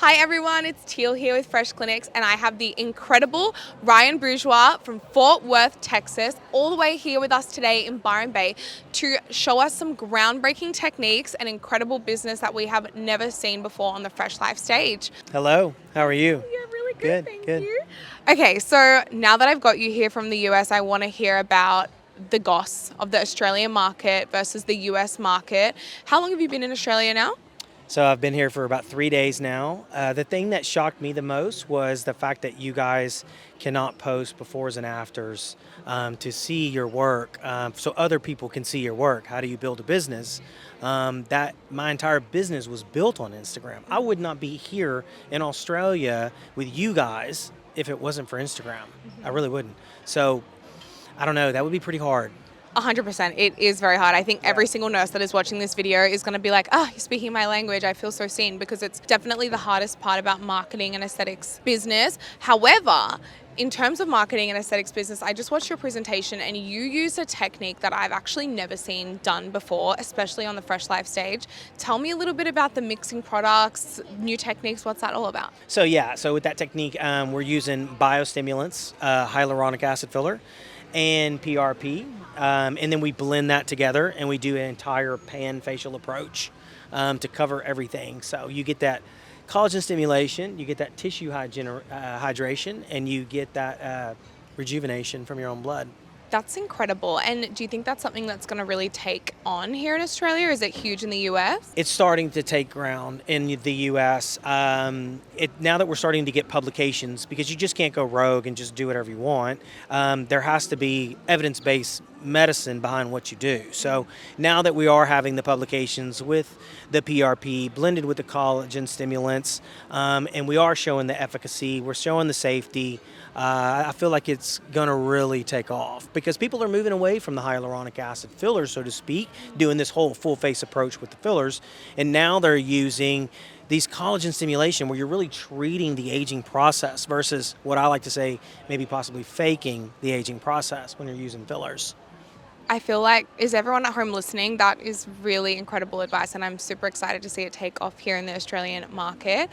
Hi everyone, it's Teal here with Fresh Clinics, and I have the incredible Ryan Bourgeois from Fort Worth, Texas, all the way here with us today in Byron Bay to show us some groundbreaking techniques and incredible business that we have never seen before on the Fresh Life stage. Hello, how are you? Yeah, really good, Good, thank good. you. Okay, so now that I've got you here from the US, I want to hear about the goss of the Australian market versus the US market. How long have you been in Australia now? So I've been here for about 3 days now. The thing that shocked me the most was the fact that you guys cannot post befores and afters to see your work, so other people can see your work. How do you build a business? That my entire business was built on Instagram. I would not be here in Australia with you guys if it wasn't for Instagram. I really wouldn't. So I don't know. That would be pretty hard. 100%. It is very hard. I think Yeah. every single nurse that is watching this video is going to be like, you're speaking my language. I feel so seen, because it's definitely the hardest part about marketing and aesthetics business. However, in terms of marketing and aesthetics business, I just watched your presentation and you used a technique that I've actually never seen done before, especially on the Fresh Life stage. Tell me a little bit about the mixing products, new techniques. What's that all about? So with that technique, we're using biostimulants, hyaluronic acid filler, and PRP, and then we blend that together and we do an entire pan facial approach to cover everything. So you get that collagen stimulation, you get that tissue hydration, and you get that rejuvenation from your own blood. That's incredible. And do you think that's something that's going to really take on here in Australia? Is it huge in the US? It's starting to take ground in the U.S. Now that we're starting to get publications, because you just can't go rogue and just do whatever you want. There has to be evidence-based medicine behind what you do. So now that we are having the publications with the PRP blended with the collagen stimulants, and we are showing the efficacy, we're showing the safety, I feel like it's going to really take off because people are moving away from the hyaluronic acid fillers, so to speak, doing this whole full face approach with the fillers. And now they're using these collagen stimulation where you're really treating the aging process versus what I like to say, maybe possibly faking the aging process when you're using fillers. I feel like, is everyone at home listening? That is really incredible advice, and I'm super excited to see it take off here in the Australian market.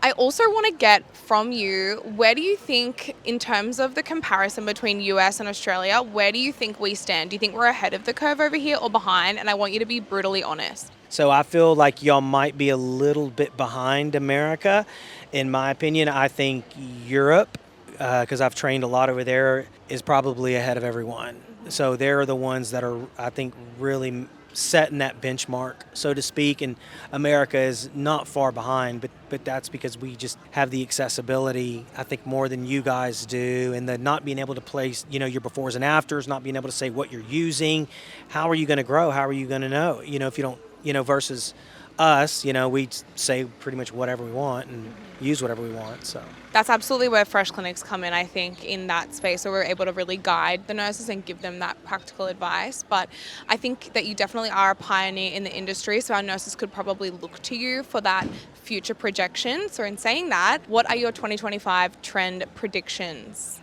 I also want to get from you, where do you think, in terms of the comparison between US and Australia, where do you think we stand? Do you think we're ahead of the curve over here or behind? And I want you to be brutally honest. So I feel like y'all might be a little bit behind America. In my opinion, I think Europe, because I've trained a lot over there, is probably ahead of everyone. So they're the ones that are, I think, really setting that benchmark, so to speak. And America is not far behind, but that's because we just have the accessibility, I think, more than you guys do. And the not being able to place, your befores and afters, not being able to say what you're using. How are you going to grow? How are you going to know? If you don't, versus us, we say pretty much whatever we want and use whatever we want. So That's absolutely where Fresh Clinics come in, I think, in that space, where we're able to really guide the nurses and give them that practical advice. But I think that you definitely are a pioneer in the industry, so our nurses could probably look to you for that future projection. So in saying that, what are your 2025 trend predictions?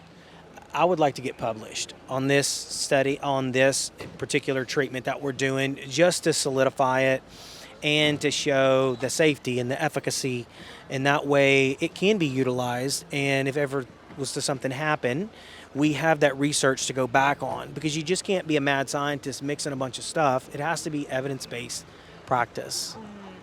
I would like to get published on this study, on this particular treatment that we're doing, just to solidify it and to show the safety and the efficacy. And that way it can be utilized. And if ever was to something happen, we have that research to go back on, because you just can't be a mad scientist mixing a bunch of stuff. It has to be evidence-based practice.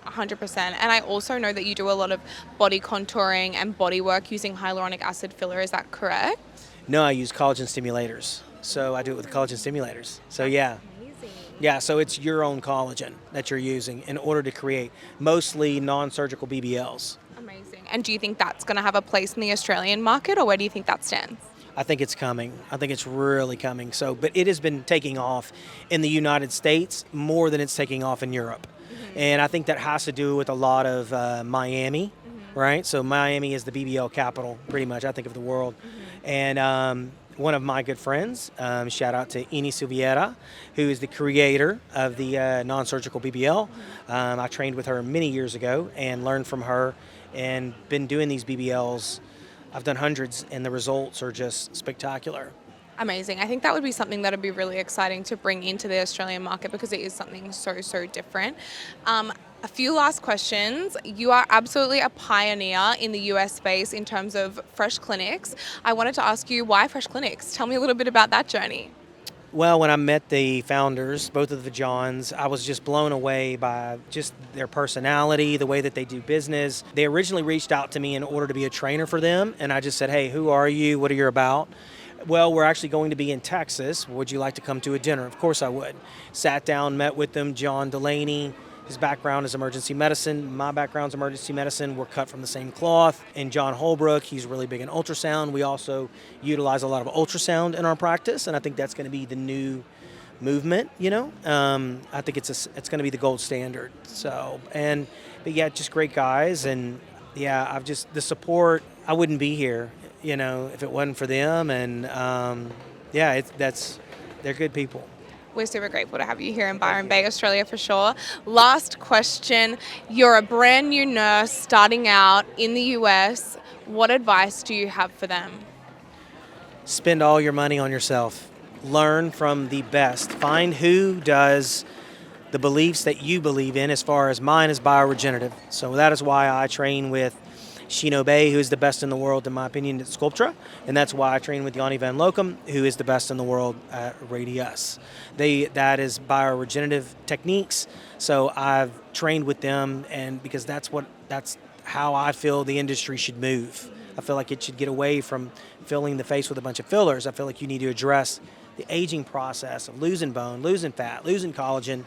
100%. And I also know that you do a lot of body contouring and body work using hyaluronic acid filler. Is that correct? No, I use collagen stimulators. So I do it with collagen stimulators. So yeah. Amazing. Yeah, so it's your own collagen that you're using in order to create mostly non-surgical BBLs. Amazing. And do you think that's going to have a place in the Australian market, or where do you think that stands? I think it's coming. I think it's really coming. So, but it has been taking off in the United States more than it's taking off in Europe. And I think that has to do with a lot of Miami, right? So Miami is the BBL capital, pretty much, I think, of the world. And one of my good friends, shout out to Ini Silviera, who is the creator of the non-surgical BBL. I trained with her many years ago and learned from her and been doing these BBLs. I've done hundreds, and the results are just spectacular. Amazing. I think that would be something that would be really exciting to bring into the Australian market, because it is something so different. A few last questions. You are absolutely a pioneer in the US space in terms of fresh clinics. I wanted to ask you, why fresh clinics? Tell me a little bit about that journey. Well, when I met the founders, both of the Johns, I was just blown away by just their personality, the way that they do business. They originally reached out to me in order to be a trainer for them, and I just said, hey, who are you? What are you about? Well, we're actually going to be in Texas. Would you like to come to a dinner? Of course I would. Sat down, met with them, John Delaney. His background is emergency medicine. My background's emergency medicine. We're cut from the same cloth. And John Holbrook, he's really big in ultrasound. We also utilize a lot of ultrasound in our practice, and I think that's going to be the new movement. I think it's going to be the gold standard. But yeah, just great guys, and yeah, I've just the support. I wouldn't be here, if it wasn't for them. And they're good people. We're super grateful to have you here in Byron Bay, Australia for sure. Last question. You're a brand new nurse starting out in the US. What advice do you have for them? Spend all your money on yourself. Learn from the best. Find who does the beliefs that you believe in. As far as mine is bioregenerative. So that is why I train with Shino Bay, who is the best in the world, in my opinion, at Sculptra. And that's why I train with Yanni Van Locum, who is the best in the world at Radius. That is bioregenerative techniques. So I've trained with them, and because that's how I feel the industry should move. I feel like it should get away from filling the face with a bunch of fillers. I feel like you need to address the aging process of losing bone, losing fat, losing collagen,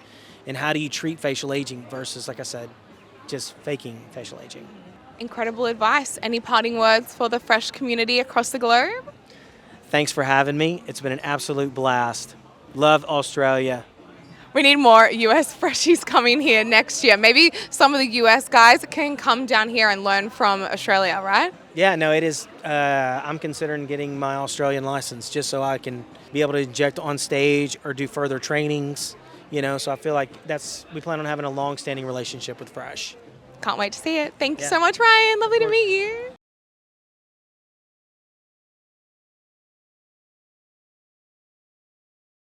and how do you treat facial aging versus, like I said, just faking facial aging. Incredible advice. Any parting words for the fresh community across the globe? Thanks for having me. It's been an absolute blast. Love Australia. We need more US freshies coming here next year. Maybe some of the US guys can come down here and learn from Australia, right? Yeah, no, it is. I'm considering getting my Australian license just so I can be able to inject on stage or do further trainings. So I feel like we plan on having a long-standing relationship with Fresh. Can't wait to see it. Thank you so much, Ryan. Lovely to meet you.